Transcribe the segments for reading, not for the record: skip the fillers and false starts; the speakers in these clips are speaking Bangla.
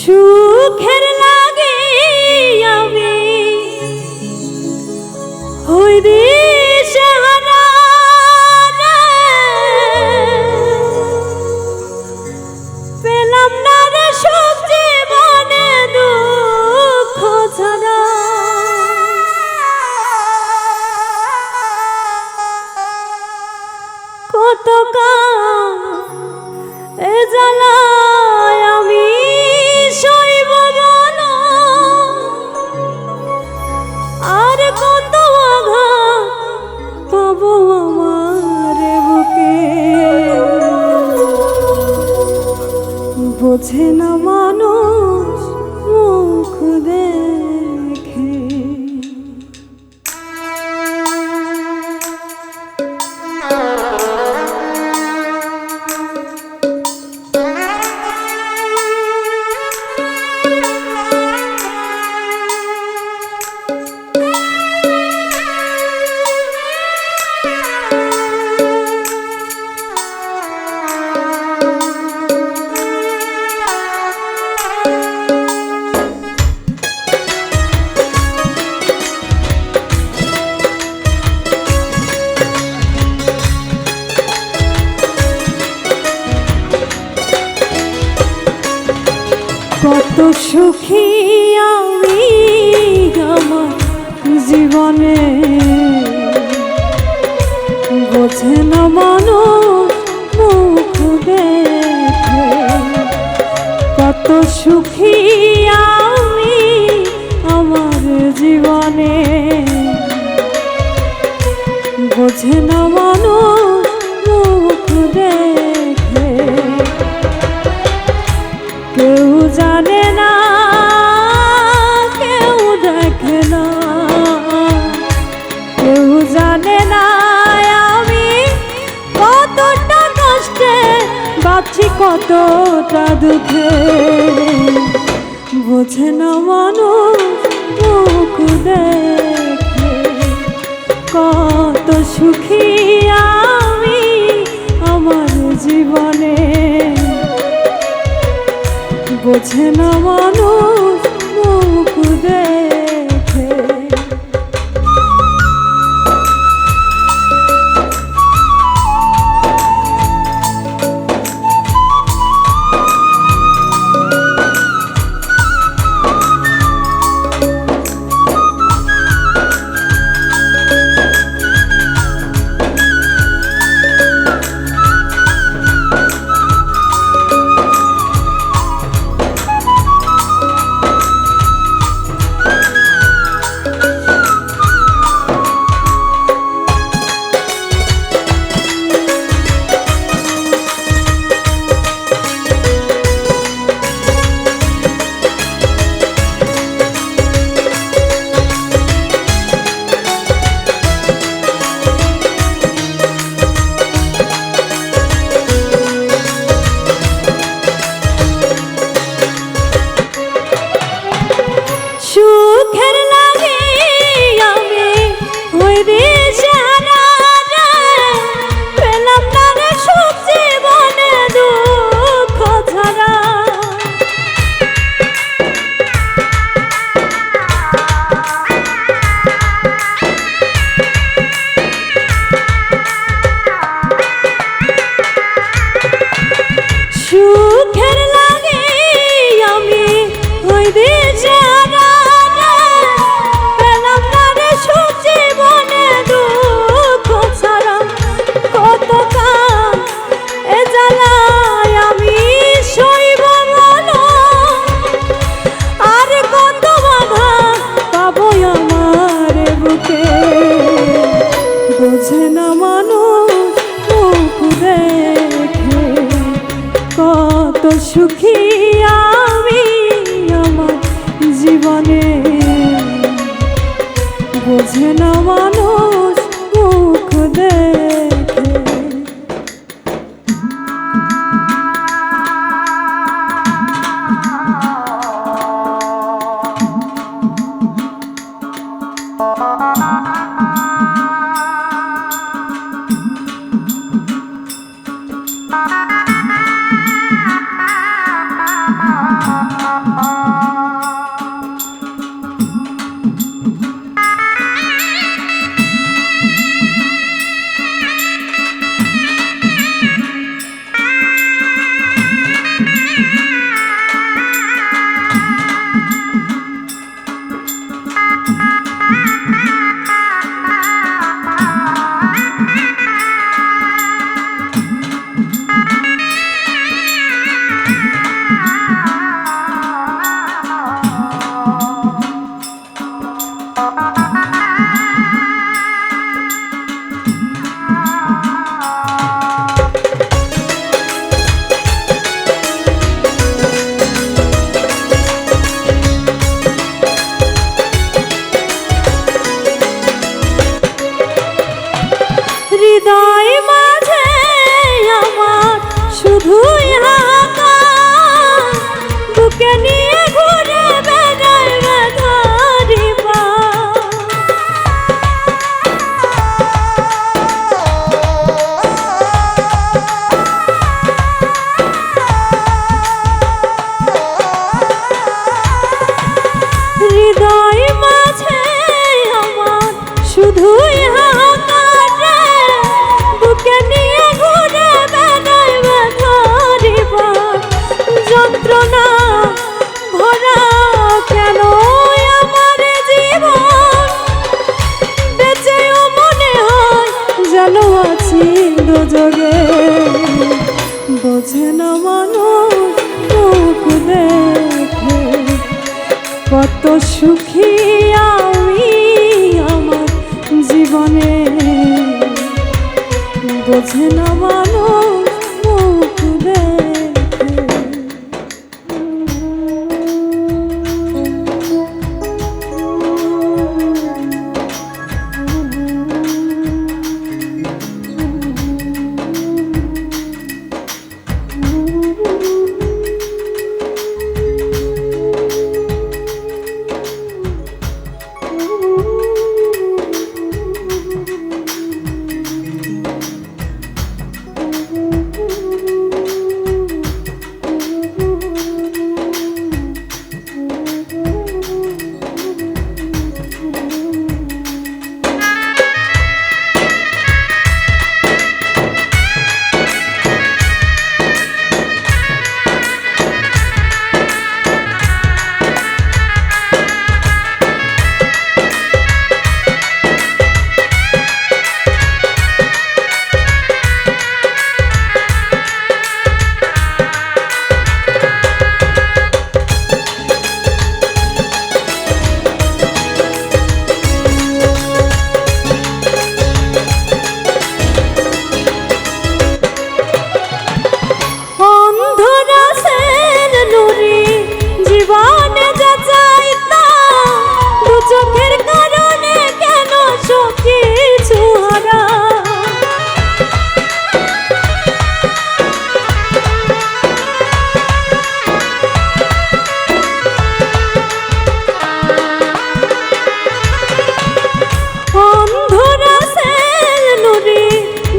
সুখের লাগে আমি হই দিশেহারা পেলাম না রে সুখ জীবনে দুঃখ ছাড়া কত এ জ্বালায় আমি সইব বলো আর কত আঘাত পাবো আমার বুকে বোঝে না মানুষ মুখ দেখে কত সুখী আমি আমার জীবনে বোঝে না মানুষ মুখ দেখে কত সুখী আমি আমার জীবনে বোঝে না মানুষ মুখ দেখে কেউ জানে না কেউ দেখে না কেউ জানে না আমি কতটা কষ্টে বাঁচি কতটা দুঃখে বোঝে না মানুষ মুখ দেখে কত সুখী আমি আমার জীবনে বোঝে না মানুষ মুখ দেখে সুখের লাগে আমি হই দিশেহারা পেলাম না রে সুখ জীবনে দুঃখ ছাড়া সুখের লাগে আমি হই দিশেহারা বোঝে না মানুষ মুখ দেখে কত সুখী আমি আমার জীবনে বোঝে না মানুষ মুখ দেখে যন্ত্রণা ভরা কেন আমার জীবন, বেঁচেও মনে হয় যেন আছি দোজগে। বোঝে না মানুষ মুখ দেখে কত সুখী আমি আমার জীবনে। বোঝে না মানুষ মুখ দেখে।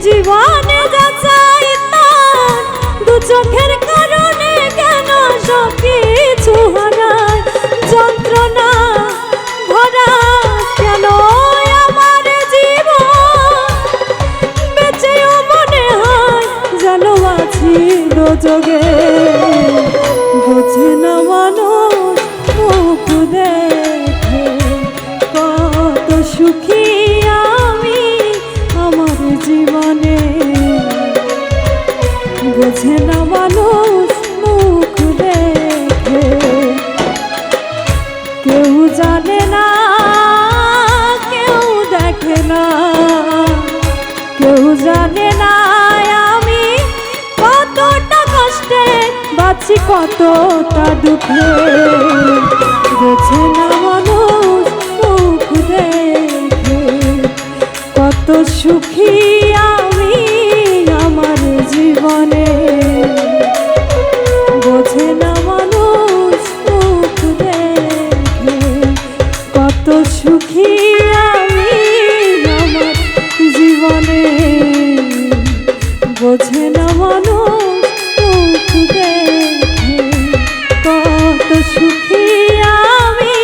জীবনে যাচাই তার দু চোখের কারণে কেন সব কিছু হারায়, যন্ত্রণা ভরা কেন আমার জীবন, বেঁচেও মনে হয় যেন আছি দোজগে। বোঝে না মানুষ মুখ দেখে কত সুখী আমি আমার জীবনে। বোঝে না মানুষ মুখ দেখে। কেউ জানে না, কেউ দেখে না, কেউ জানে না আমি কতটা কষ্টে বাঁচি কতটা দুঃখে। বোঝে না মানুষ মুখ দেখে কত সুখী আমি আমার জীবনে। বোঝে না মানুষ মুখ দেখে কত সুখী আমি আমার জীবনে। বোঝে না মানুষ মুখ দেখে কত সুখী আমি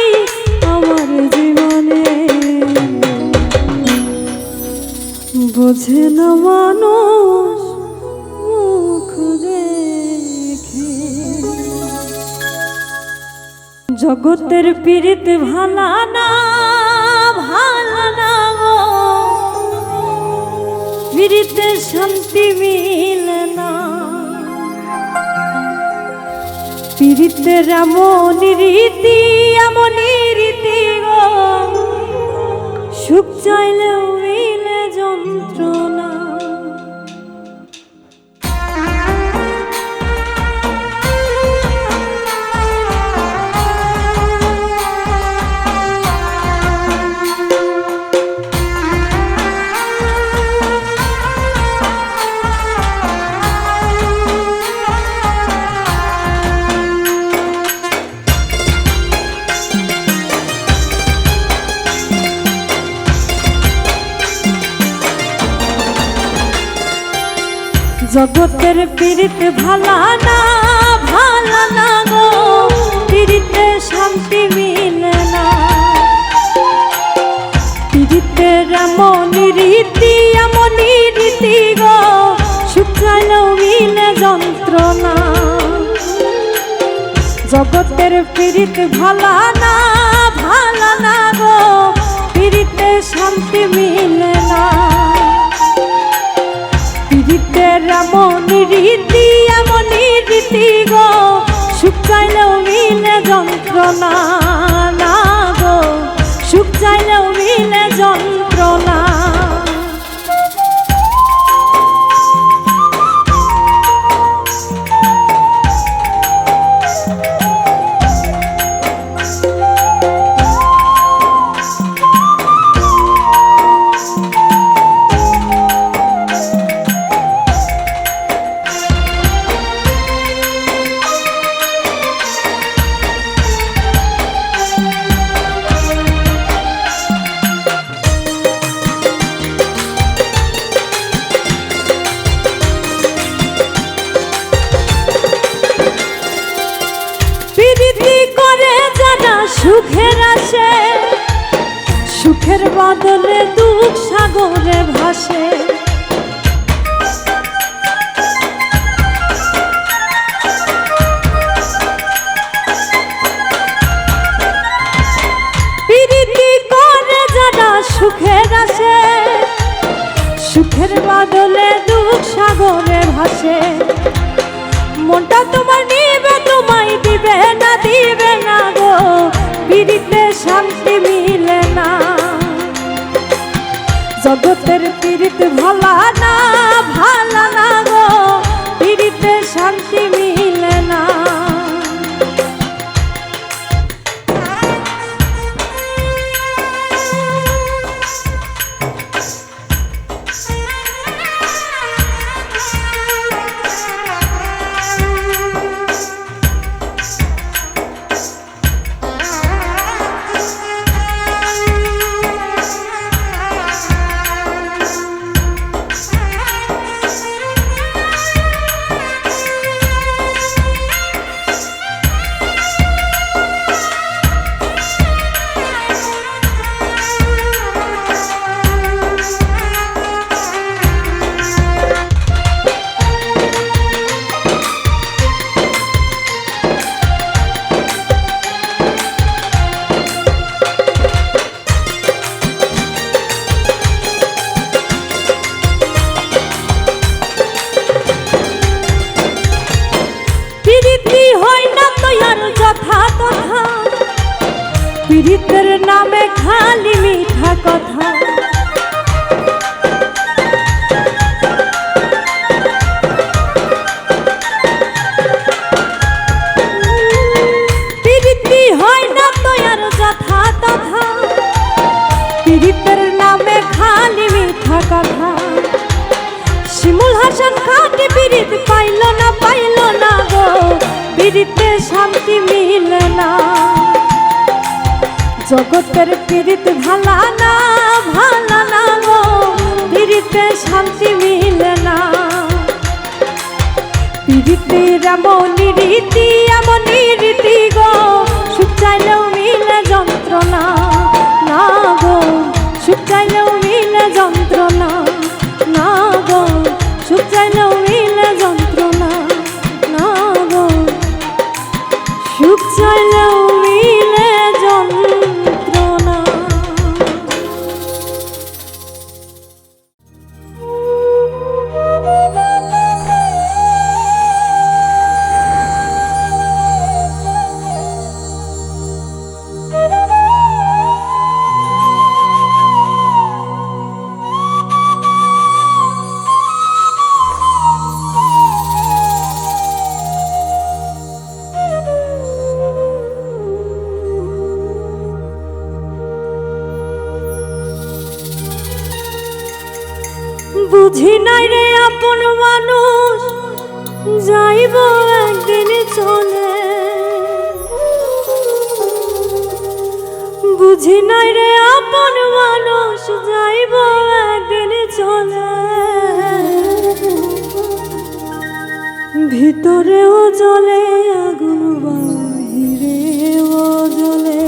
আমার জীবনে। বোঝে না মানুষ মুখ দেখে। জগতের পীড়িত ভালা না, ভালা না গো, পীড়িতে শান্তি মিলে না। পীড়িতের এমন রীতি, এমন রীতি গো, সুখ চাইলেও মিলে যন্ত্রণা। জগতের পীড়িত ভালা না, ভালা না গো, পীড়িতে শান্তি মিলে না। পীড়িতের এমন রীতি, এমন রীতি গো, সুখ চাইলেও মিলে যন্ত্রণা। জগতের পীড়িত ভালা না গো, পীড়িতে শান্তি মিলে না। পীড়িতের এমনই রীতি গো, সুখ চাইলেও মিলে যন্ত্রণা না গো, সুখ চাইলেও মিলে যন্ত্রণা। সুখের আসে, সুখের বদলে দুঃখ সাগরে ভাসে। প্রীতি করে যারা সুখের আসে, সুখের বদলে দুঃখ সাগরে ভাসে। মনটা তোমার নিবে, তোমায় দিবে না গো, পীড়িতে শান্তি মিলে না। জগতের পীড়িত ভালা না গো, পীড়িতে শান্তি মিলে না। পীড়িতের নামে খালি মিঠা কথা, পীড়িতি হয় না তো আর যথা তথা। পীড়িতের নামে খালি মিঠা কথা। শিমুল হাসান খাটি পীড়িত পাইল না গো, পীড়িতে শান্তি মিলে না। জগতের পীড়িত ভালা না গো, পীড়িতে শান্তি মিলে না। পীড়িতের এমনই রীতি গো, সুখ চাইলেও মিলে যন্ত্রণা না গো, সুখ চাইলেও মিলে যন্ত্রণা না গো, সুখ চাইলেও মিলে যন্ত্রণা না গো, সুখ চাইলেও মিলে যন্ত্রণা। বুঝি নাই রে আপন মানুষ, যাইব একদিন চলে। বুঝি নাই রে আপন মানুষ, যাইব একদিন চলে। ভিতরেও জ্বলে আগুন, বাহিরেও জ্বলে।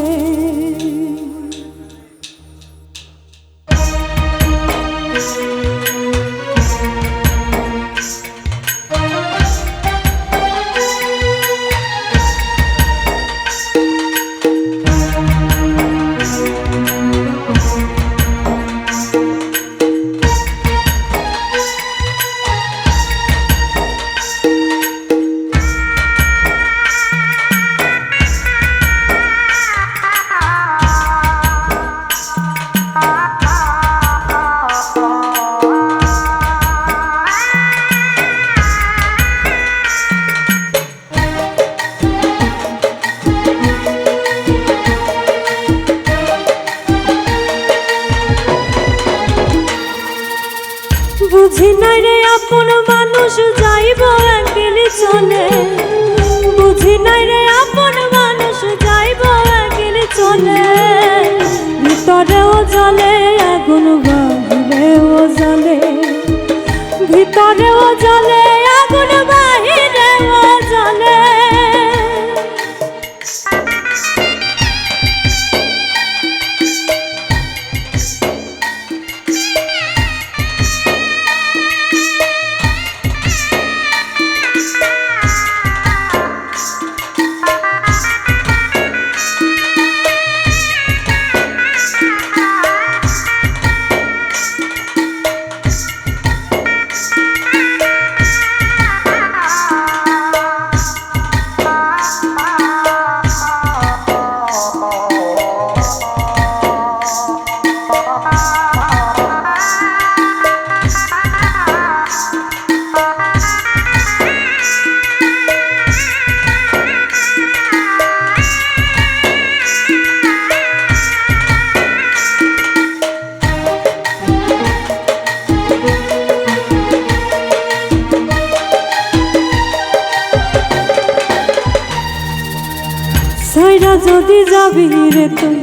সাইরা যদি যাবি রে তুই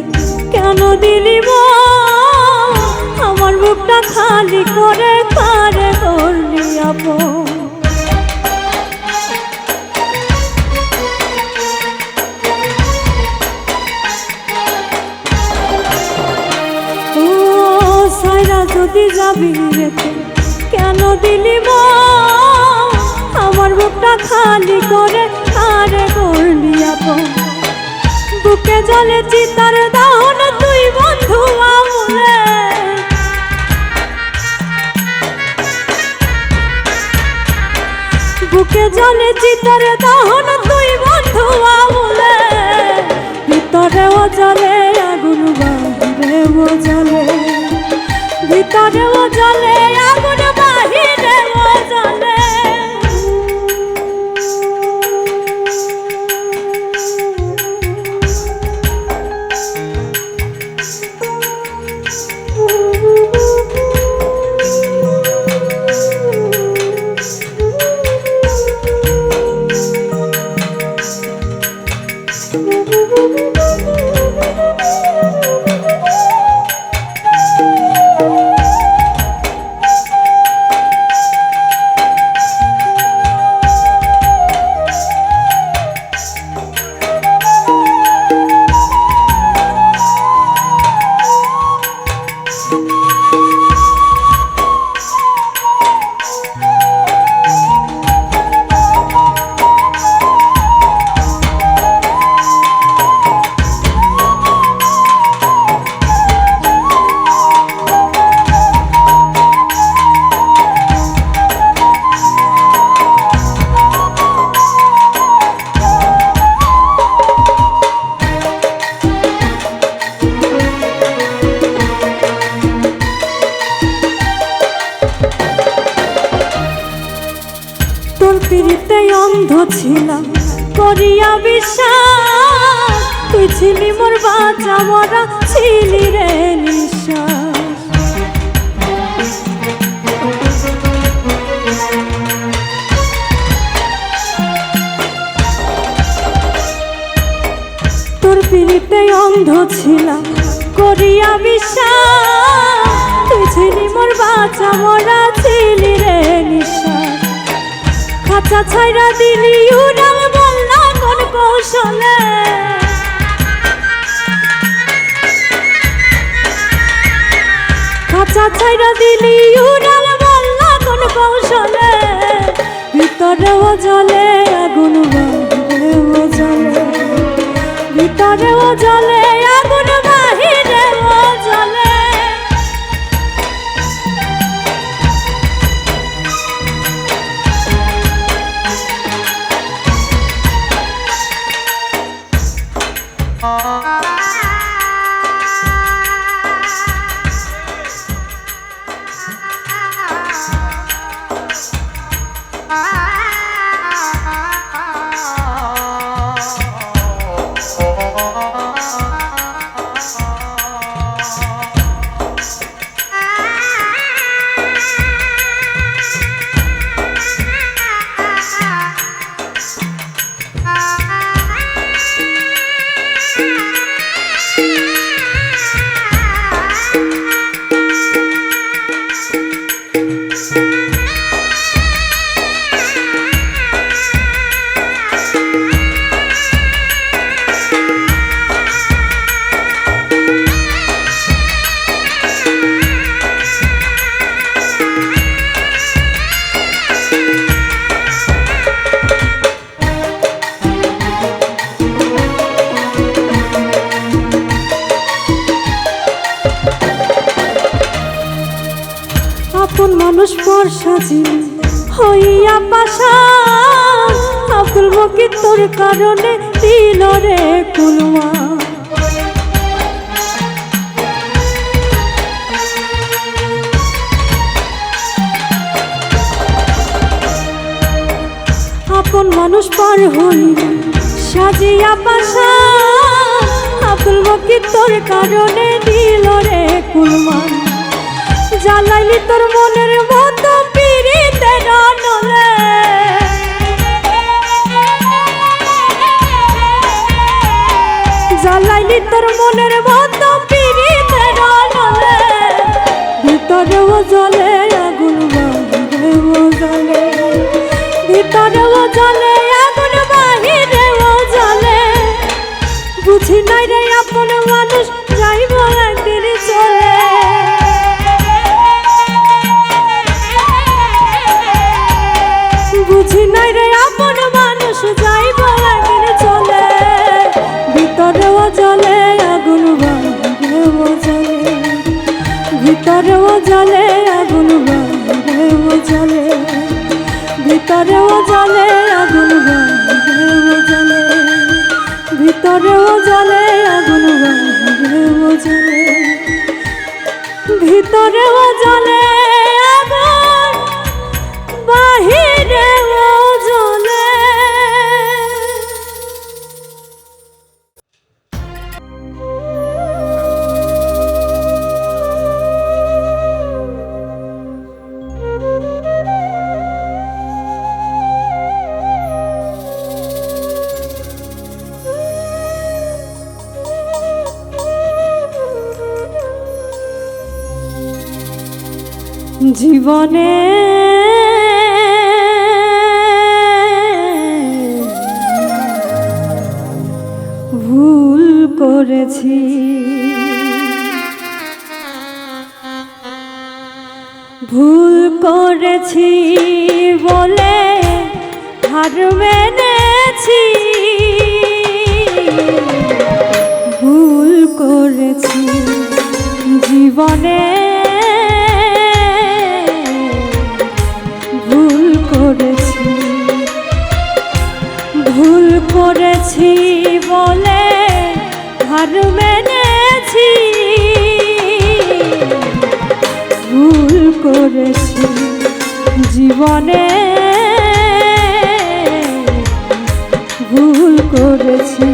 কেন দিলি আমার বুকটা খালি করে কারে করলি আপন। ও সাইরা যদি যাবি রে তুই কেন দিলি আমার বুকটা খালি করে কারে করলি আপন। বুকে জলে চিতার দাহন তুই বন্ধু আমলে, বুকে জলে চিতার দাহন তুই বন্ধু আমলে। ভিতরেও জলে আগুন বাহিরেও জলে, ভিতরেও জলে আগুন বাহিরেও জলে। তোর পিড়িতে অন্ধ ছিলাম করিয়া বিশ্বাস, তুই ছিলি মোর বাঁচা মরা ছিলি রে নিঃশ্বাস। তোর পিড়িতে অন্ধ ছিলাম করিয়া বিশ্বাস, তুই ছিলি মোর বাঁচা মরা ছিলি রে নিঃশ্বাস। খাঁচা ছাইরা দিলি উড়াল বললা কোন কৌশলে, খাঁচা ছাইরা দিলি উড়াল বললা কোন কৌশলে। ভিতরেও জলে আগুন বাহিরেও জলে, ভিতরেও জলে আগুন বাহিরেও জলে। আপন মানুষ পর সাজি হইয়া পাশা, আব্দুল মকির তোর কারণে দিল রে কুলমা। আপন মানুষ পার হইয়া সাজিয়া পাশা, আব্দুল মকির তোর কারণে দিল রে কুলমা। জ্বালাইলি তোর মনের মতো পিরিতের নলে, জানি তোর মনের মতো পিরিতের আনলে ভিতরেও জ্বলে আগুন বাহিরেও জ্বলে ভিতরেও জ্বলে আগুন বাহিরেও জ্বলে বুঝি নাই রে আপন মানুষ যাইব একদিন চলে বুঝি নাই রে আপন মানুষ যাইব একদিন চলে ভিতরেও জ্বলে আগুন বাহিরেও জ্বলে ভিতরেও জ্বলে আগুন বাহিরেও জ্বলে ভিতরেও জ্বলে আগুন বাহিরেও জ্বলে ভিতরেও জ্বলে আগুন বাহিরেও জ্বলে ভিতরেও জ্বলে আগুন বাহিরেও জ্বলে। জীবনে ভুল করেছি ভুল করেছি বলে হার মেনেছি ভুল করেছি জীবনে ভুল করেছি বলে হার মেনেছি ভুল করেছি জীবনে ভুল করেছি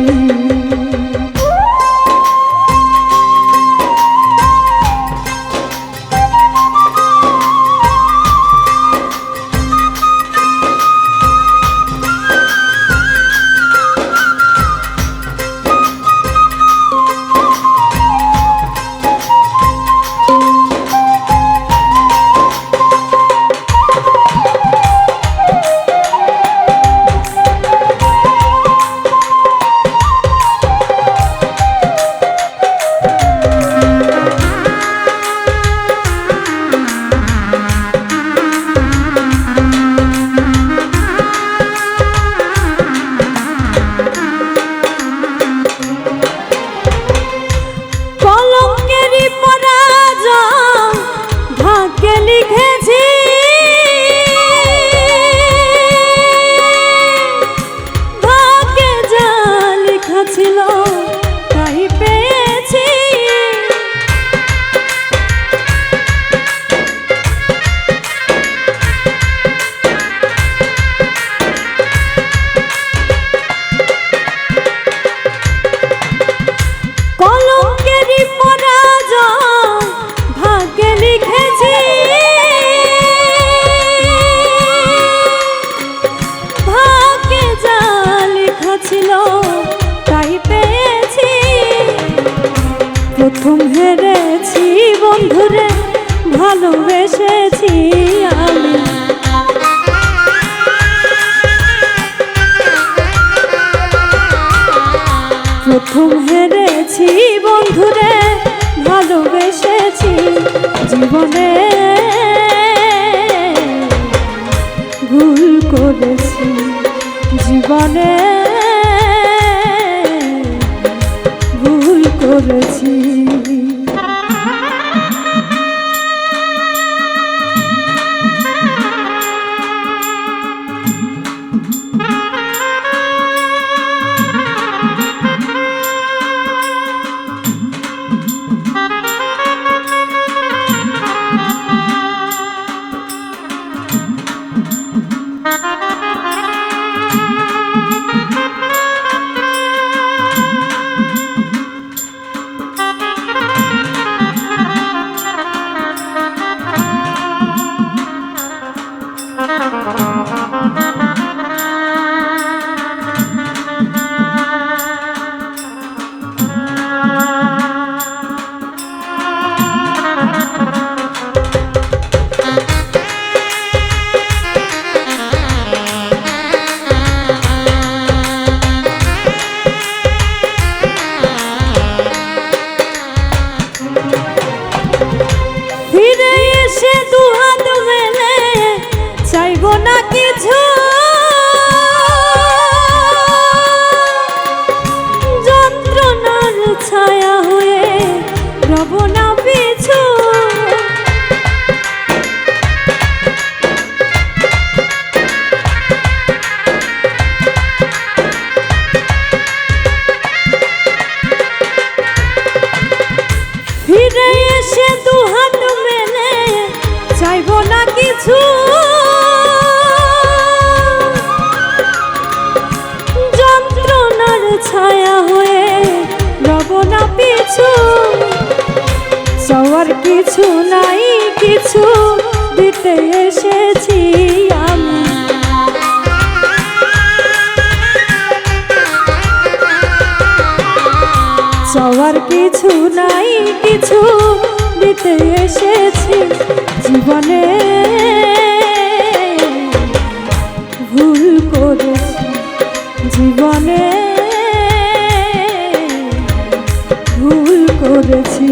প্রথম হেরেছি বন্ধুরে ভালোবেসেছি আমি প্রথম হেরেছি বন্ধুরে ভালোবেসেছি জীবনে ভুল করেছি জীবনে ভুল করেছি ছায়া হয়ে রব না পিছু, চাওয়ার কিছু নাই, কিছু দিতে এসেছি আমি। চাওয়ার কিছু নাই, কিছু দিতে এসেছি। জীবনে ভুল করেছি, জীবনে ভুল করেছি।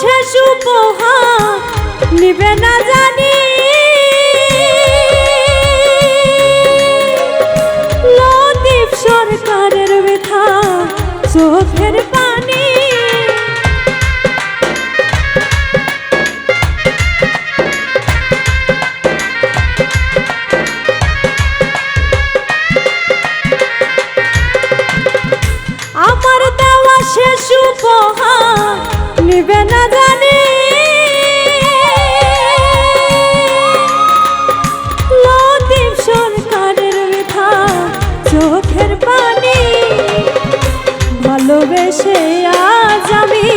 শেষ উপহার নিবে না জানি, লতিফ সরকারের ব্যথা চোখের পানি। আমার দেওয়া শেষ উপহার নিবে না জানি, লতিফ সরকারের ব্যথা চোখের পানি। ভালোবেসে আজ আমি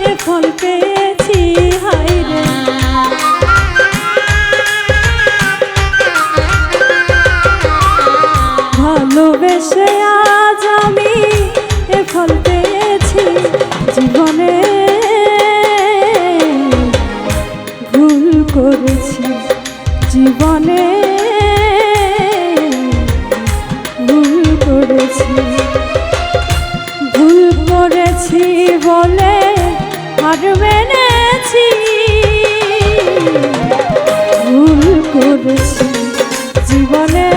এ ফল পেয়েছি, হায়রে ভালোবেসে আজ আমি এ ফল পেয়েছি। জীবনে ভুল করেছি, জীবনে ভুল করেছি, ভুল করেছি বলে হার মেনেছি। ভুল করেছি জীবনে,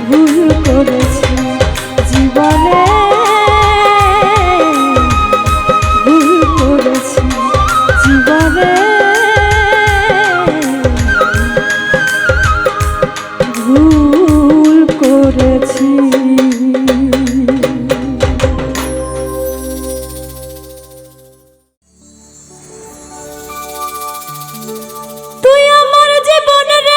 ভুল করেছি জীবনে, ভুল করেছি জীবনে, ভুল করেছি। তুই আমার জীবনের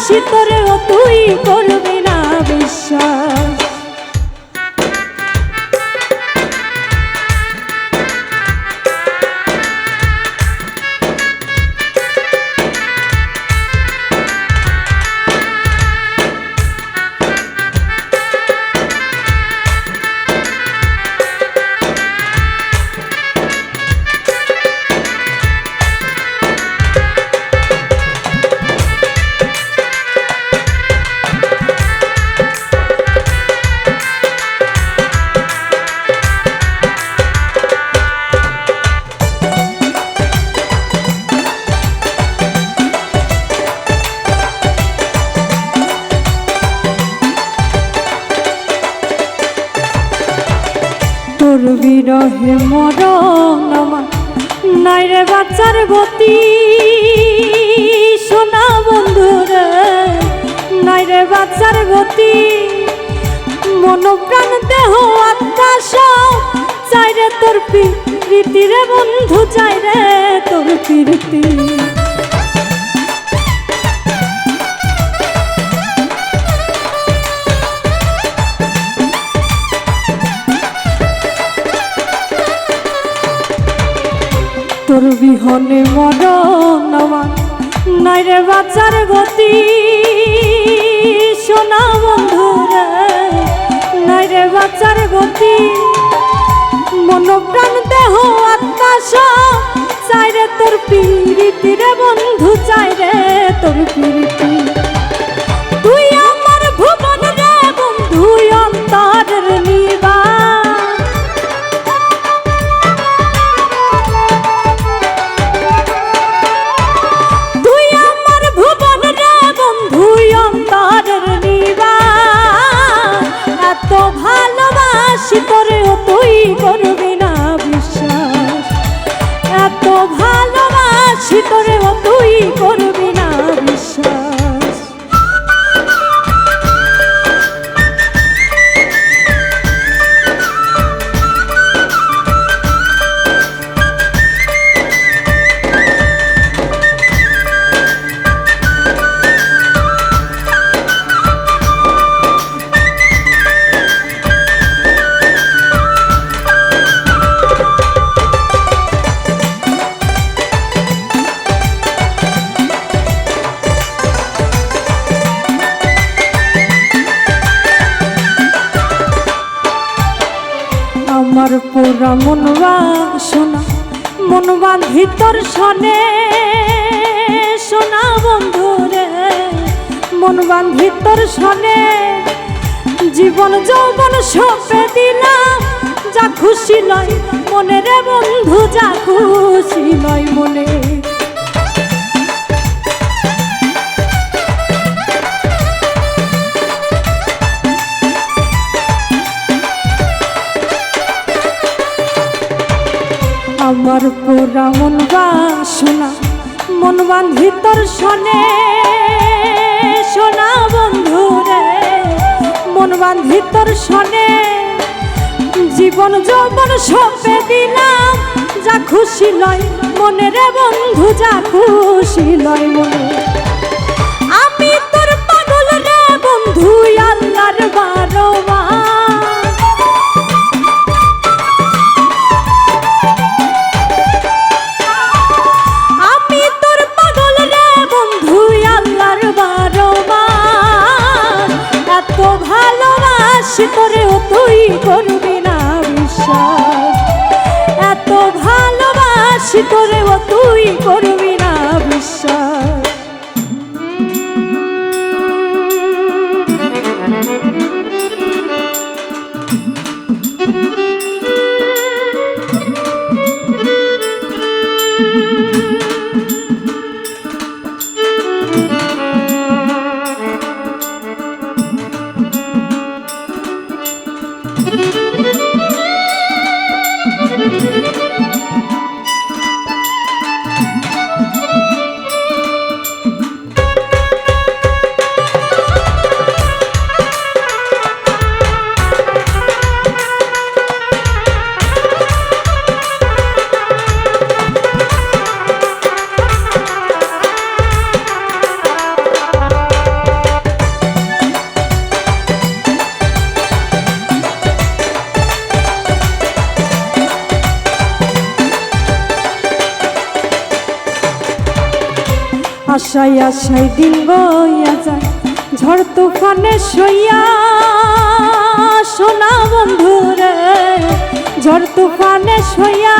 ভালোবাসি তোরেও তুই করবি না বিশ্বাস। তোর বিরহে মরণ আমার নাই রে বাচ্চার গতি, সোনা বন্ধুরে নাই রে বাচ্চার গতি। মন প্রাণ দেহ আত্মা সব চাই রে তোর প্রীতি রে বন্ধু, চাই রে তোর প্রীতি। তোর বিহনে মরণ আমার নাই রে বাঁচার গতি, সোনা বন্ধুরে নাই রে বাঁচার গতি। মন প্রাণ দেহ আত্মা সব চাই রে তোর প্রীতি রে বন্ধু, চাই রে তোর প্রীতি। তুই আমার ভুবন রে বন্ধু অন্তরের নিবাস, তোরেও তুই করবি না বিশ্বাস। এত ভালোবাসি তোরেও তুই করবি না বিশ্বাস। আমার পোড়া মনবা সোনা মন বাঁধি তোর সনে, সোনা বন্ধুরে মন বাঁধি তোর সনে। জীবন যৌবন সঁপে দিলাম, যা খুশি লয় মনে রে বন্ধু, যা খুশি লয় মনে। আমার পোড়া মন বাসনা মন বাঁধি তোর সনে, সোনা বন্ধুরে মন বাঁধি তোর সনে। জীবন যৌবন সঁপে দিলাম, যা খুশি লয় মনে রে বন্ধু, যা খুশি লয় মনে। আমি তোর পাগল রে বন্ধু আল্লাহর বারোয়া, তোরেও তুই করবি না বিশ্বাস। এত ভালোবাসি তোরেও তুই করবি না বিশ্বাস। আশায় আশায় দিন বইয়া যায় ঝড় তুফানে সইয়া সোনা বন্ধু রে ঝড় তুফানে সইয়া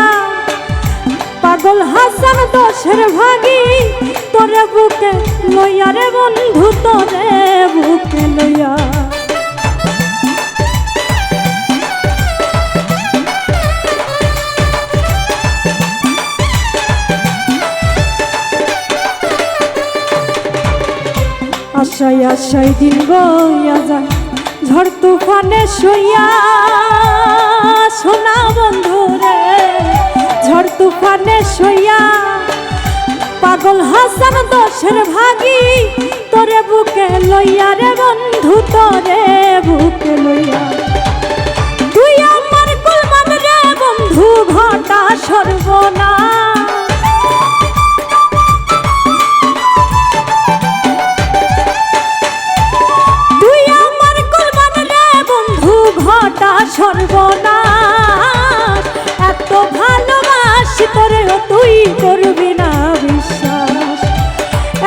পাগল হাসান দোষের ভাগী তোরে বুকে লইয়া রে বন্ধু তোরে বুকে লইয়া আশায় আশায় দিন বইয়া যায় ঝড় তুফানে সইয়া সোনা বন্ধু রে ঝড় তুফানে সইয়া পাগল হাসান দোষের ভাগী তোরে বুকে লইয়া রে বন্ধু তোরে বুকে লইয়া তুই আমার কুলমান রে বন্ধু ঘটা সর্বনাশ সর্বনাশ এত ভালোবাসি তোরেও তুই করবি না বিশ্বাস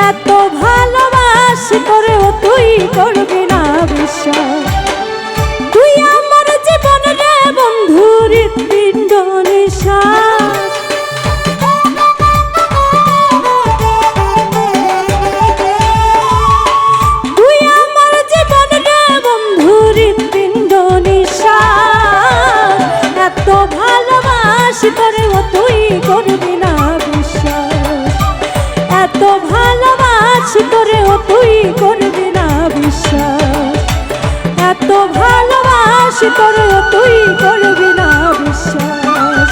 এত ভালোবাসি তোরেও তুই করবি না বিশ্বাস তুই আমার জীবন রে বন্ধু হৃৎপিণ্ড নিঃশ্বাস তুই আমার জীবন রে বন্ধু হৃৎপিণ্ড এত ভালোবাসি তোরেও তুই করবি না বিশ্বাস এত ভালোবাসি তোরেও তুই করবি না বিশ্বাস এত ভালোবাসি তোরেও তুই করবি না বিশ্বাস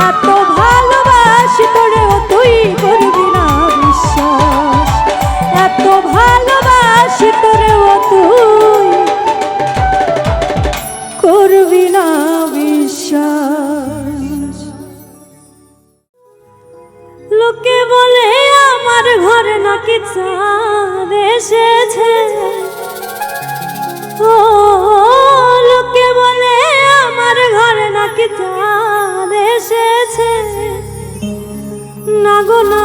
এত ভালোবাসি তোরেও তুই করবি না বিশ্বাস এত ভালোবাসি তোরেও তুই করবি না বিশ্বাস লোকে বলে আমার ঘরে নাকি চাঁদ এসেছে ও লোকে বলে আমার ঘরে নাকি চাঁদ এসেছে না গো না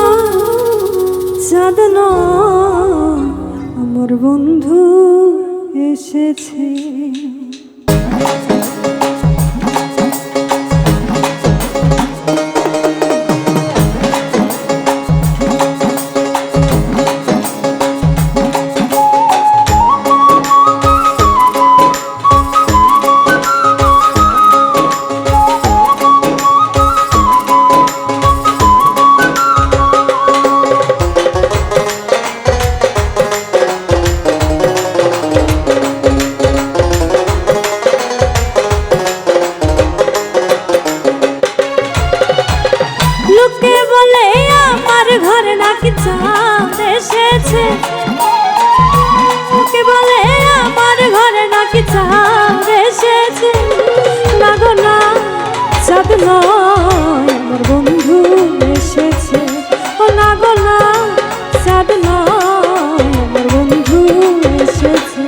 চাঁদ নয় আমার বন্ধু এসেছে লোকে বলে আমার ঘরে নাকি চাঁদ এসেছে না গো না চাঁদ নয় আমার বন্ধু এসেছে ও না গো না চাঁদ নয় আমার বন্ধু এসেছে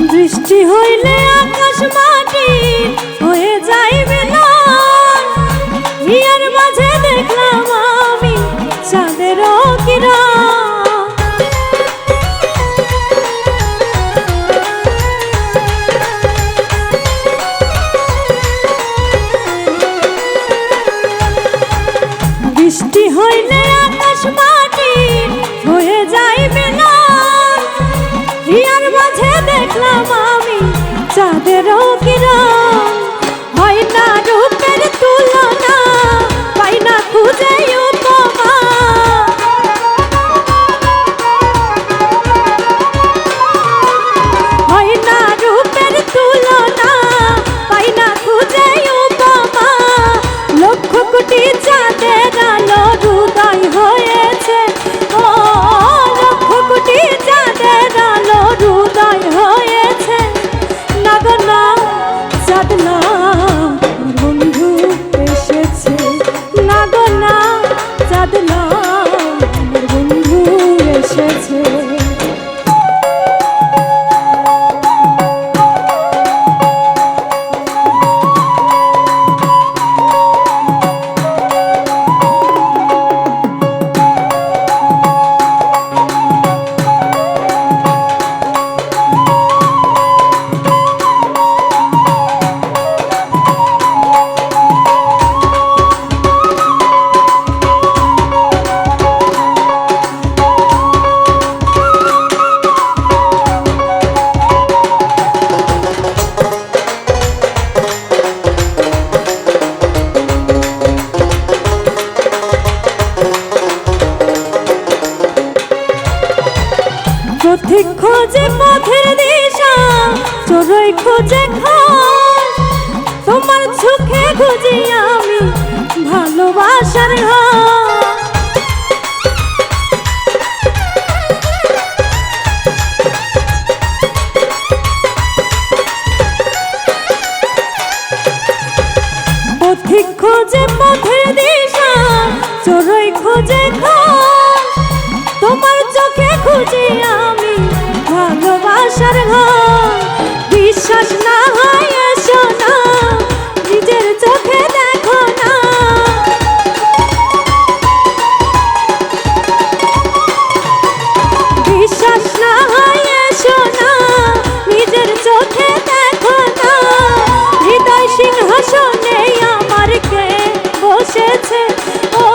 বৃষ্টি হইলে আকাশ মাটি হয়ে যাইবে না হিয়ার মাঝে দেখলাম আমি চাঁদের কিরণ বৃষ্টি হইলে আকাশ মাটি হয়ে যাইবে না হিয়ার মাঝে দেখলাম আমি চাঁদের কিরণ হয় না রূপের তুলনা পাই না খুঁজে উপমা খুঁজে খাই, তোমার চোখে খুঁজি আমি ভালোবাসার ঘর। পথিক খোঁজে পথের দিশা, চোরই খোঁজে খাই, তোমার চোখে খুঁজি আমি ভালোবাসার ঘর। বিশ্বাস না হয় এসো না, নিজের চোখে দেখো না। বিশ্বাস না হয় এসো না, নিজের চোখে দেখো না। হৃদয় সিংহাসনে আমার কে বসেছে, ও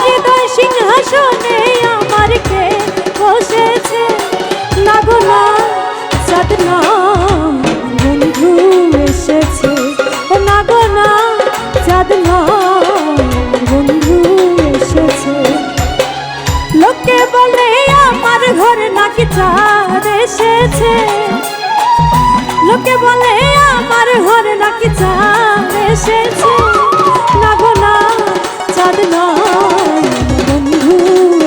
হৃদয় সিংহাসনে আমার কে বসেছে। না গো না, চাঁদ না, বন্ধু এসেছে। ও না গো না, চাঁদ না, বন্ধু এসেছে। লোকে বলে আমার ঘরে নাকি চাঁদ এসেছে, লোকে বলে আমার ঘরে নাকি চাঁদ এসেছে। না গো না, চাঁদ নয়, বন্ধু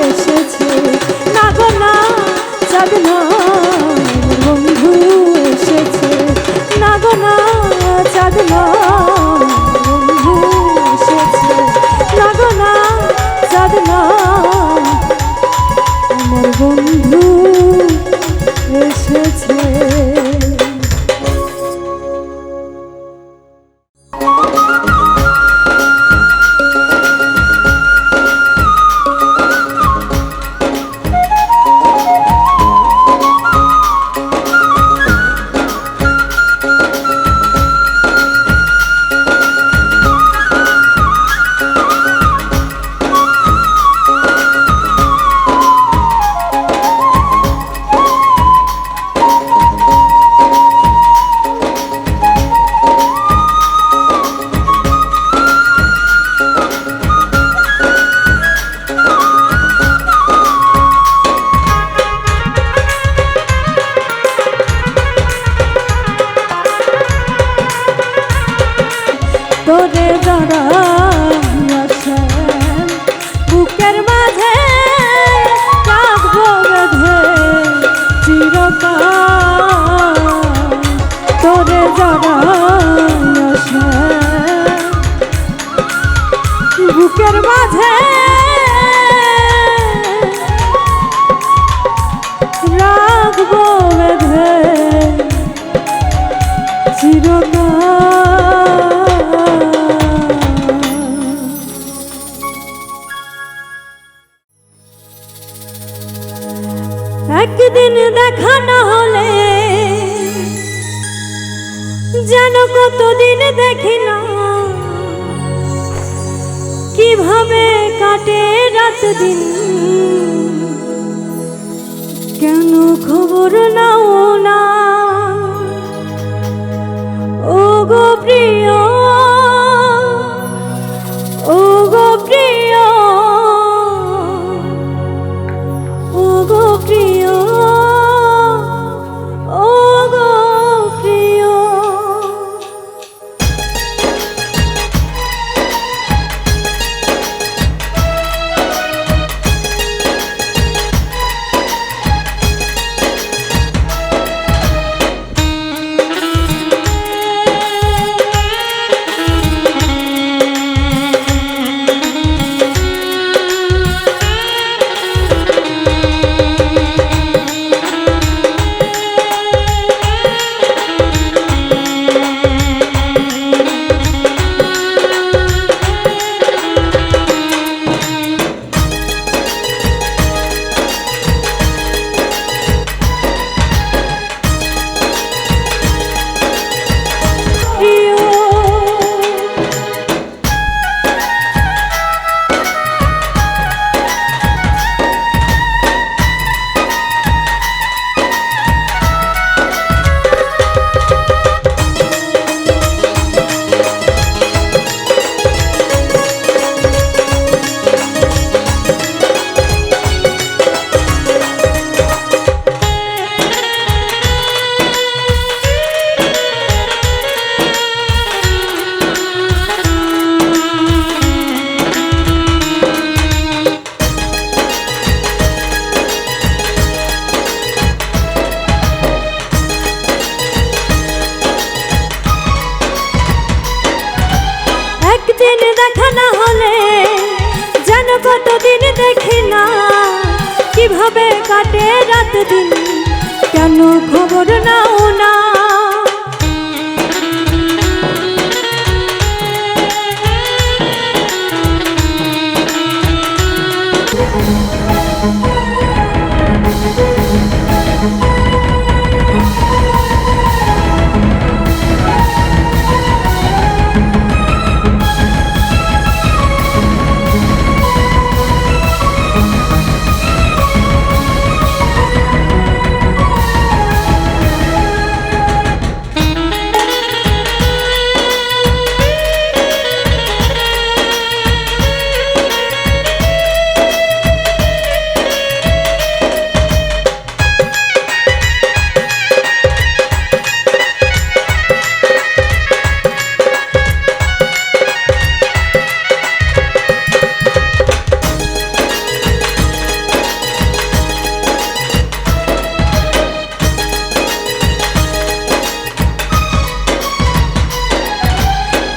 এসেছে। না গো না, চাঁদ নয়, বন্ধু এসেছে। না গো না, চাঁদ নয়, বন্ধু এসেছে। না গো না, চাঁদ নয়, আমার বন্ধু এসেছে। তোরে জড়াইয়াছেন বুকের মাঝে, রাখবো বেঁধে চিরকাল। তোরে জড়াইয়াছেন বুকের মাঝে, রাখবো বেঁধে চিরকাল। একদিন দেখা না হলে যেন কতদিন দেখি না, কিভাবে কাটে রাত দিন, কেন খবর নাও না। ও গো প্রিয়, ও গো প্রিয়, ও গো প্রিয়, ও গো প্রিয়। দেখা না হলে যেন কতদিন দেখি না, কিভাবে কাটে রাত দিন কেন খবর নাও না।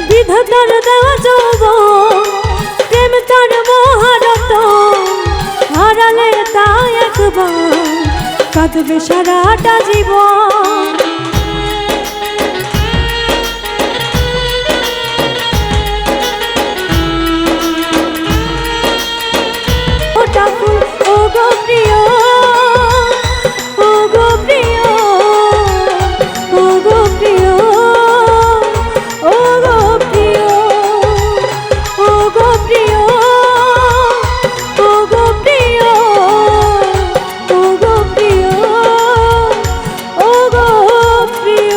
বিধাতার দেওয়া যৌবন প্রেম তার মহারত, হারালে তা একবার কাঁদবে সারাটা জীবন। ওটা ফুল ও গো প্রিয়, ও গো প্রিয়, ও গো প্রিয়, ও গো প্রিয়, ও গো প্রিয়, ও গো প্রিয়, ও গো প্রিয়, ও গো প্রিয়।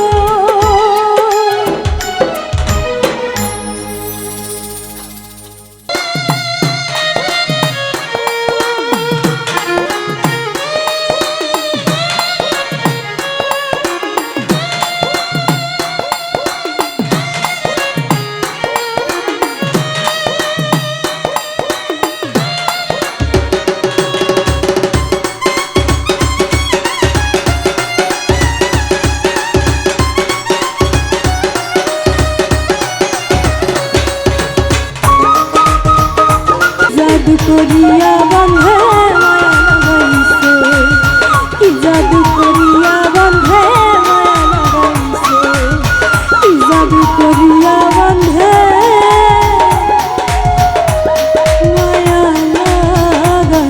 জাদু করিয়া বন্ধে মায়া লাগাইছে, কি জাদু করিয়া বন্ধে মায়া লাগাইছে, কি জাদু করিয়া বন্ধে মায়া লাগাইছে।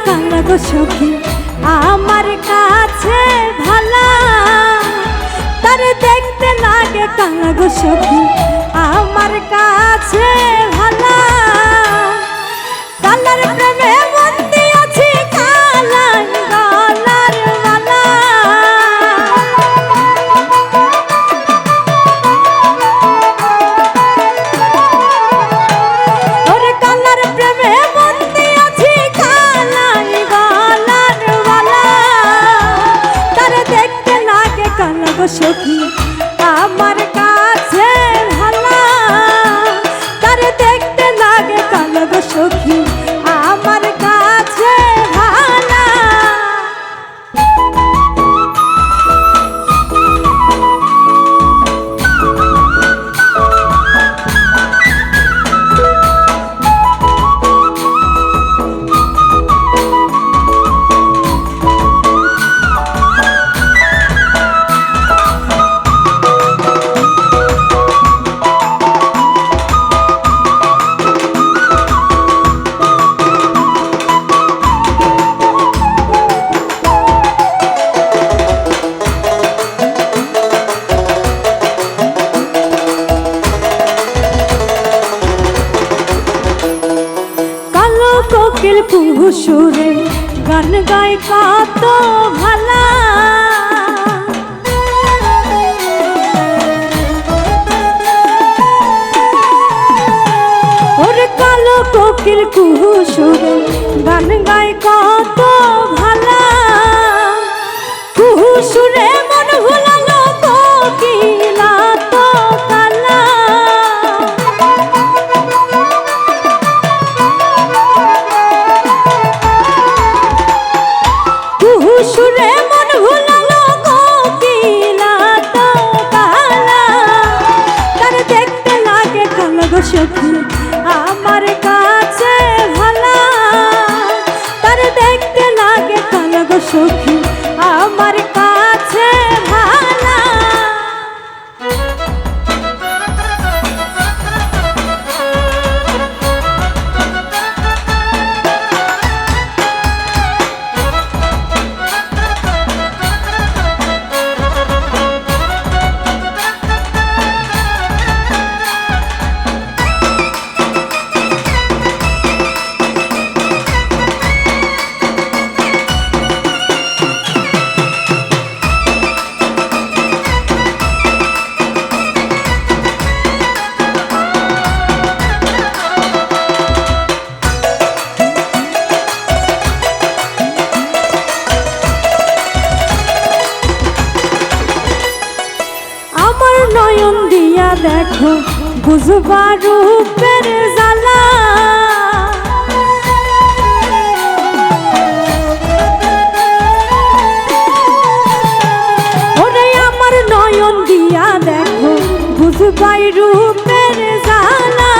কালা গো সখী আমার কাছে ভালা, তার দেখতে লাগে কালা গো সখী আমার কাছে ভালা। কালার প্রেমে বন্দি আছি কালার গলার মালা, ওরে কালার প্রেমে বন্দি আছি কালার গলার মালা। তার দেখতে লাগে কালা গো সখী আমার কাছে ভালা, তার দেখতে লাগে কালা গো সখী আমার কাছে সুরে গান গায় কত ভালা, ওরে কালো কোকিল কুহু সুরে গান গায় কত ভালা, কুহু সুরে মন ভুলালো কোকিলা তো কালা। কুহু সুরে মন ভুলালো কোকিলা তো কালা, তার দেখতে লাগে কালো গো সখী আমার কাছে ভালা, তার দেখতে লাগে কালো গো সখী আমার কাছে ভালা। নয়ন দিয়া দেখো বুঝবা রূপের জ্বালা, ওরে আমার নয়ন দিয়া দেখো বুঝবাই রূপের জ্বালা,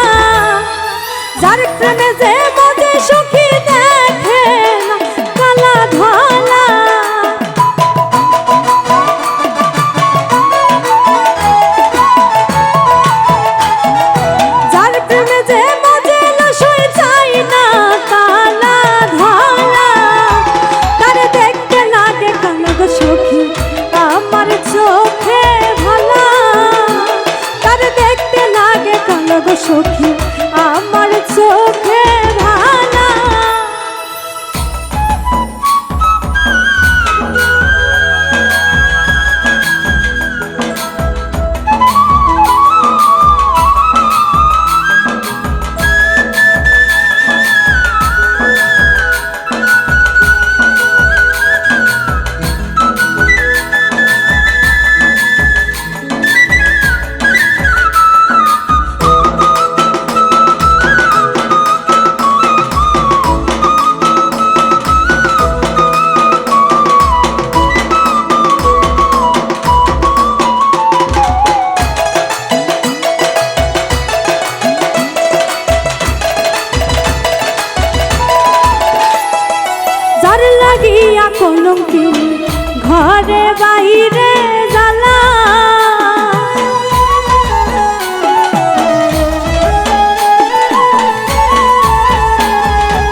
যার প্রেমে যে মজে সখী দেখে না কালা ধলা, সখী আমার চোখে ভালা। লাগিয়া কলঙ্কিনী ঘরে বাইরে জ্বালা,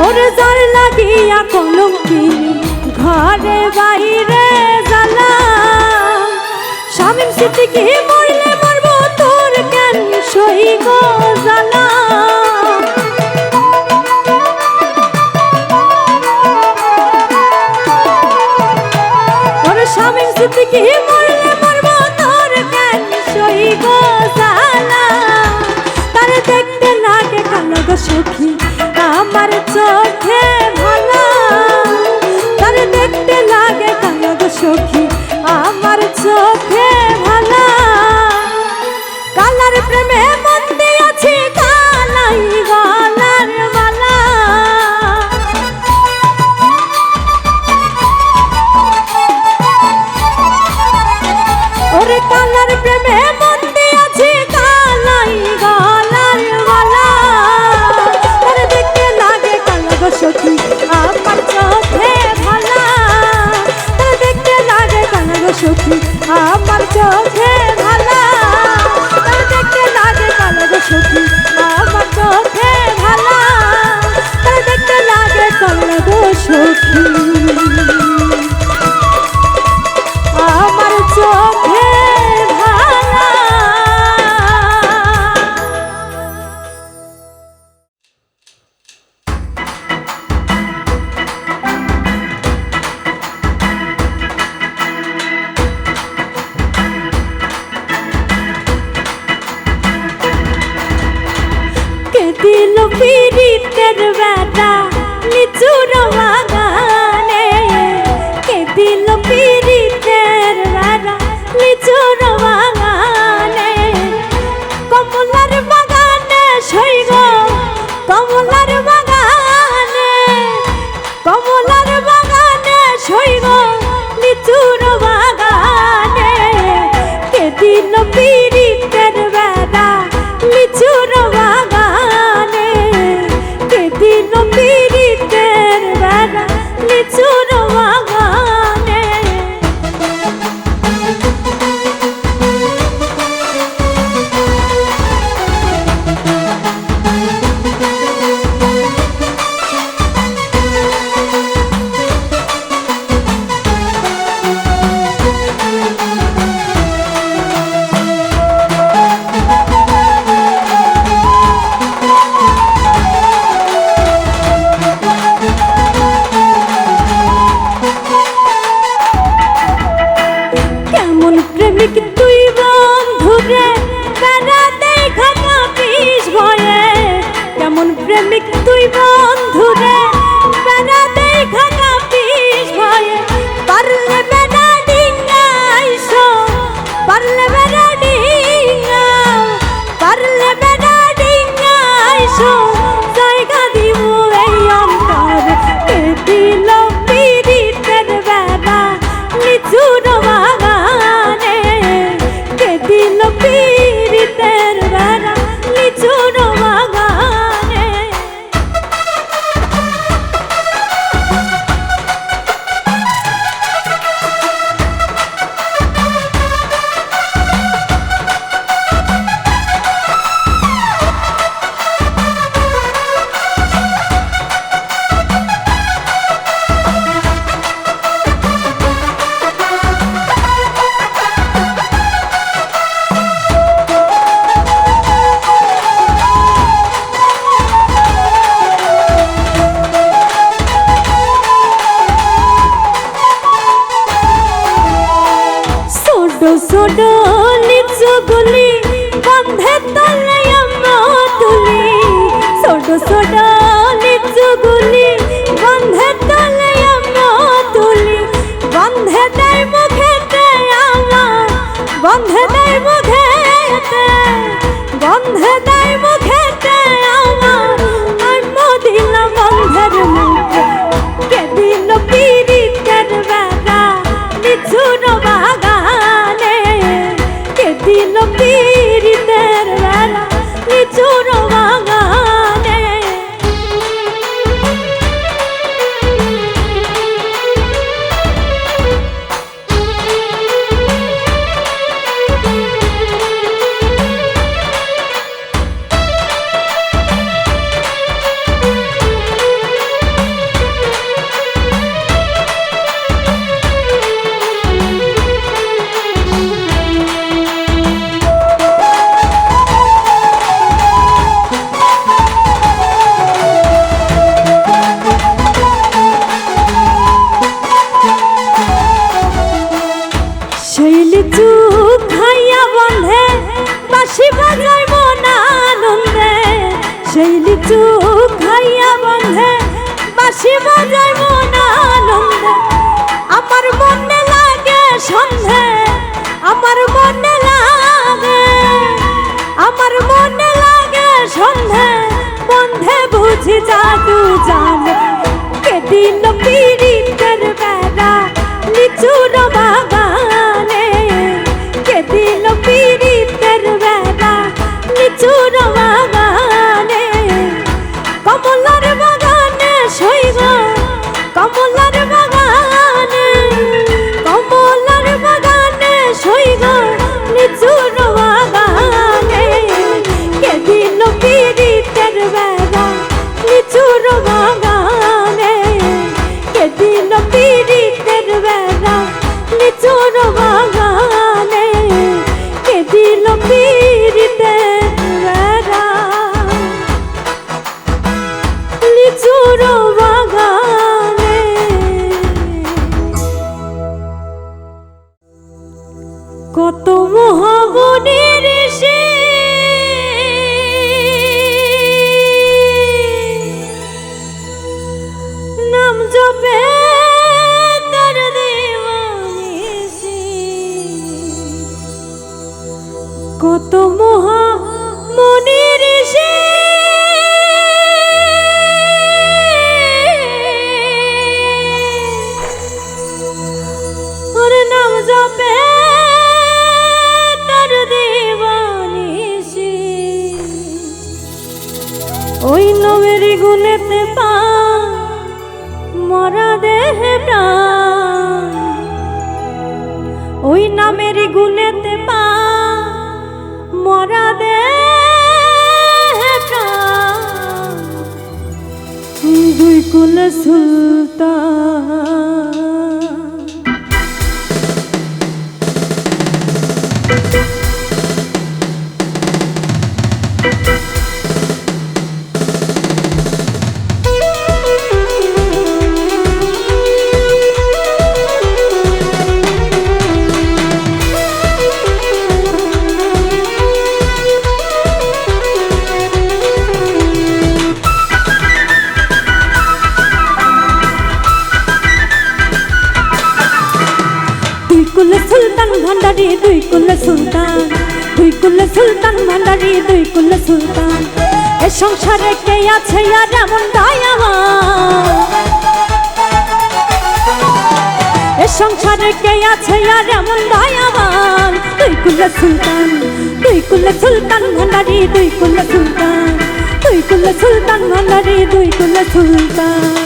ওরে যার লাগিয়া কলঙ্কিনী ঘরে বাইরে জ্বালা, স্বামীর স্মৃতিকে মরলে মরবো তোর কেন সই গো জ্বালা, স্বামীর স্মৃতিকে মরলে মরবো তোর কেন সই গো জ্বালা, তার দেখতে লাগে কালো গো সখী আমার চোখে ভালা, তার দেখতে লাগে কালো গো সখী আমার চোখে ভালা, কালার প্রেমে মন দিয়াছি কালাই গলার মালা, ওরে কালার প্রেমে মন দিয়াছি কালাই গলার মালা, তার দেখতে লাগে কালো গো সখী আমার চোখে ভালা, তার দেখতে লাগে কালো গো সখী আমার চোখে ভালা, তার দেখতে লাগে কালো গো সখী আমার চোখে ভালা, তার দেখতে লাগে কালো গো সখী আমার চোখে ভালা। সইগ লিচুর বাগানে কে দিল পীড়িতের বেড়া লিচুর বাগানে কে দিল পীড়িতের বেড়া লিচুর বাগানে প্রেমিক তুই বন্ধুরে বেড়া দেখা কাঁপিস ভয়ে কেমন প্রেমিক তুই বন্ধুরে বেড়া দেখা কাঁপিস ভয়ে পারলে বেড়া ডিঙ্গাইস পারলে বেড়া ডিঙ্গা পারলে বেড়া ডিঙ্গাইস জায়গা দিব এই অন্তর কে দিল পীড়িতের বেড়া লিচুর বাগানে কে দিল পীড়িতের বেড়া লিচুর বাগানে ছোটো লিচুগুলি বন্ধে তলে আমরা তুলি ছোটো ছোটো লিচুগুলি বন্ধে তলে আমরা তুলি বন্ধে দেয় মুখেতে আমার বন্ধে দেয় মুখেতে বন্ধে দেয় মুখেতে আমার আমি দিলাম বন্ধের মুখে কে দিল পীড়িতের বেড়া লিচুর বাগানে কে দিল পীড়িতের বেড়া লিচুর বাগানে সেই লিচু খাইয়া বন্ধে বাঁশি বাজায় মন আনন্দে সেই লিচু খাইয়া বন্ধে বাঁশি বাজায় মন আনন্দে আমার মনে লাগে সন্ধে আমার মনে লাগে আমার মনে লাগে সন্ধে বন্ধে বুঝি জাদু জানে কে দিল পীড়িতের বেড়া লিচুর বাগানে কে দিল পীড়িতের বেড়া লিচুর বাগানে কমলার বাগানে সইগ কমলার বাগানে কমলার বাগানে সইগ লিচুর বাগানে কে দিল পীড়িতের বেড়া লিচুর বাগানে কে দিল পীড়িতের বেড়া লিচুর বাগানে কে দিল পীড়িতের বেড়া লিচুর বাগানে কত মহাগুণের সে নাম জপে তার দেওয়ানিসি কত মহামুনির সে দেহে প্রাণ, ওই নামেরই গুণেতে পা মরা দেহে প্রাণ, দুই কুল সুলতান। সুলতান ভান্ডারি দুই কুল সুলতান, দুই কুল সুলতান ভান্ডারি দুই কুল সুলতান। এ সংসারে কে আছে আর এমন দয়াবান, এ সংসারে কে আছে আর এমন দয়াবান। দুই কুল সুলতান, দুই কুল সুলতান ভান্ডারি দুই কুল সুলতান, দুই কুল সুলতান ভান্ডারি দুই কুল সুলতান।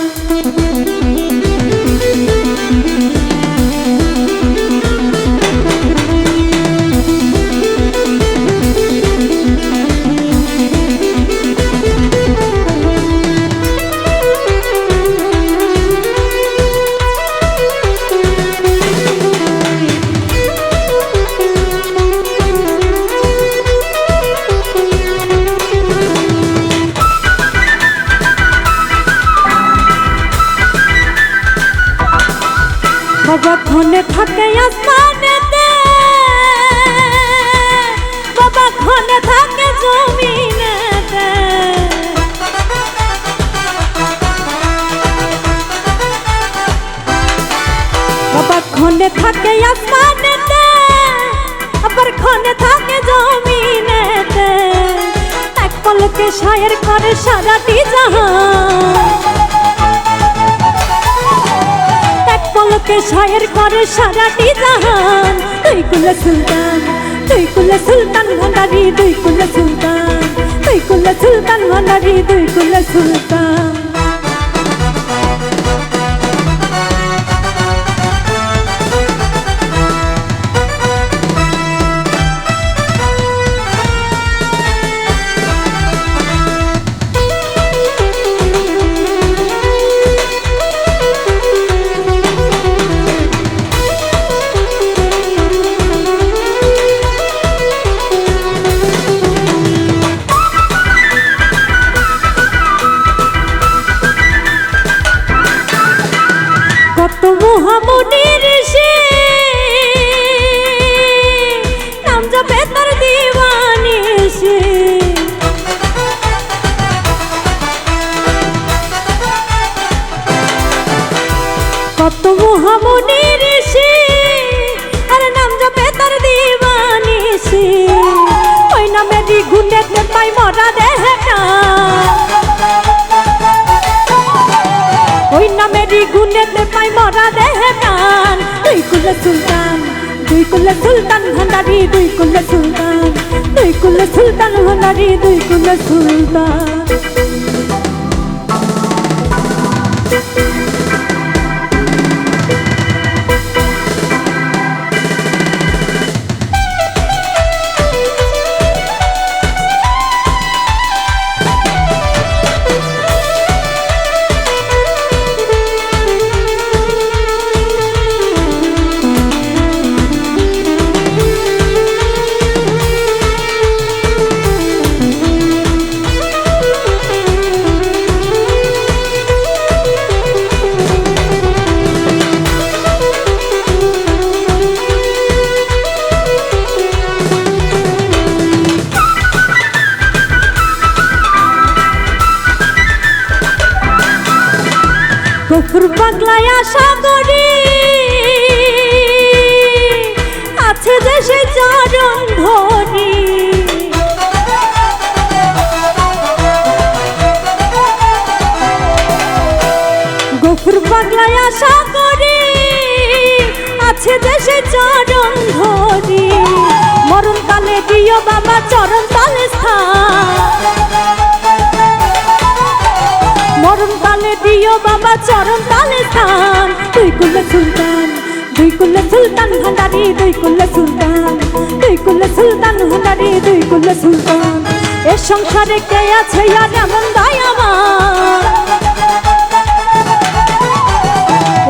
বাবা ক্ষণে থাকে আসমানেতে, বাবা ক্ষণে থাকে জমিনেতে, বাবা ক্ষণে থাকে আসমানেতে, আবার ক্ষণে থাকে জমিনেতে। এক পলকে শায়ের করে সারাটি জাহান, পলকে শায়ের করে সারাটি জাহান। দুই কুল সুলতান, দুই কুল সুলতান ভান্ডারি দুই কুল সুলতান, দুই কুল সুলতান ভান্ডারি দুই কুল সুলতান। কত মহামুনি ঋষি নাম জপে তার দিবানিশি, কত মহামুনি ঋষি আর নাম জপে তার দিবানিশি। ওই নামেরই গুণেতে পাই মরা দেহে প্রাণ, ওই নামেরই গুণেতে পাই মরা দেহে প্রাণ। দুই কুল সুলতান, দুই কুল সুলতান ভান্ডারি দুই কুল সুলতান, দুই কুল সুলতান ভান্ডারি দুই কুল সুলতান। গফুর পাগলায় আশা করি আছে যে সে চরণ ধরি, গফুর পাগলায় আশা করি আছে যে সে চরণ ধরি। মরণ কালে দিও বাবা চরণ তলে স্থান, মরণ কালে দিও বাবা চরণ তালে স্থান দুই কুলে সুলতান দুই কুলে সুলতান ভান্ডারি দুই কুলে সুলতান দুই কুলে সুলতান ভান্ডারি দুই কুলে সুলতান এ সংসারে কে আছে আর এমন দয়াবান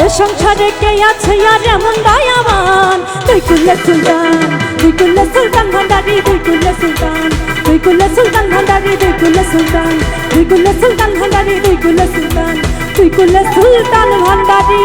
এ সংসারে কে আছে আর এমন দয়াবান দুই কুলে সুলতান দুই কুলে সুলতান ভান্ডারি দুই কুলে সুলতান দুই কুলে সুলতান ভান্ডারি দুই কুলে সুলতান দুই কুলে সুলতান ভান্ডারি দুই কুলে সুলতান দুই কুলে সুলতান ভান্ডারি